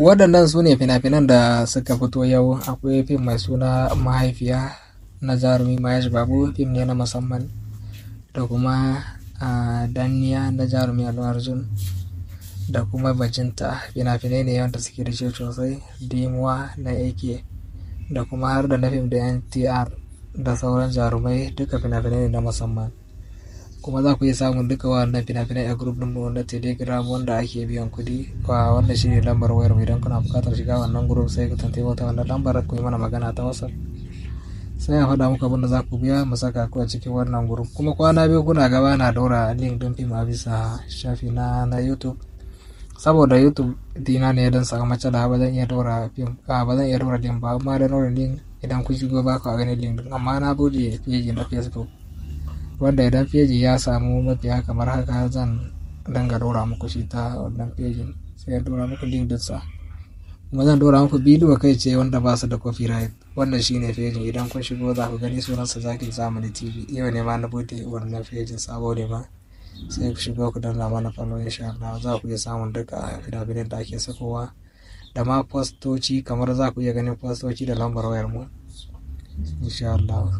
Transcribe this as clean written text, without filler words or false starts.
Waɗannan su ne fina-finan da suka fito yau. Akwai fim mai suna Mahaifiya na jarumi Mahesh Babu, fim ne na musamman. Da kuma Danniya na jarumi Allu Arjun. Da kuma Bajinta, fina-finai ne wanda suke da shi sosai. Dimuwa na AK, da kuma har da na fim da NTR da sauran jarumai, duka fina-finai ne na musamman. Kuma za ku iya samun duka wannan fina-finai a group ɗinmu na Telegram wanda ake biyan kuɗi. Wannan shi ne lambar wayar mu. Idan kuna buƙatar shiga wannan group sai ku tantabi ta wannan lambar, ku yi mana magana ta WhatsApp. Sai a faɗa muku abin da za ku biya mu saka ku a cikin wannan group. Kuma kwana biyu kuna gaba na ɗora link ɗin fim a bisa shafi na YouTube. Saboda YouTube dina ne don saka matsala, ba zan iya ɗora fim, ba zan iya ɗora link ba. Amma da ɗora link idan ku shigo ba ku a ganin link ɗin. Amma na buɗe page na Facebook, wanda idan feji ya samu mafiya kamar haka zan dinga dora muku shi ta wannan fejin, sai ya dora muku link dinsa. Kuma zan dora muku bidiyo kai ce wanda ba su da copyright. Wannan shine fejin, idan kun shigo za ku gani sunansa Zakir Zamani TV. Yau ne ma na bude wannan fejin, sabo ne ma. Sai ku shigo ku danna mana follow, insha Allah za ku iya samun duka fina-finan da ake sakowa da ma postoci, kamar za ku iya ganin postoci da lambar wayar mu, insha Allah.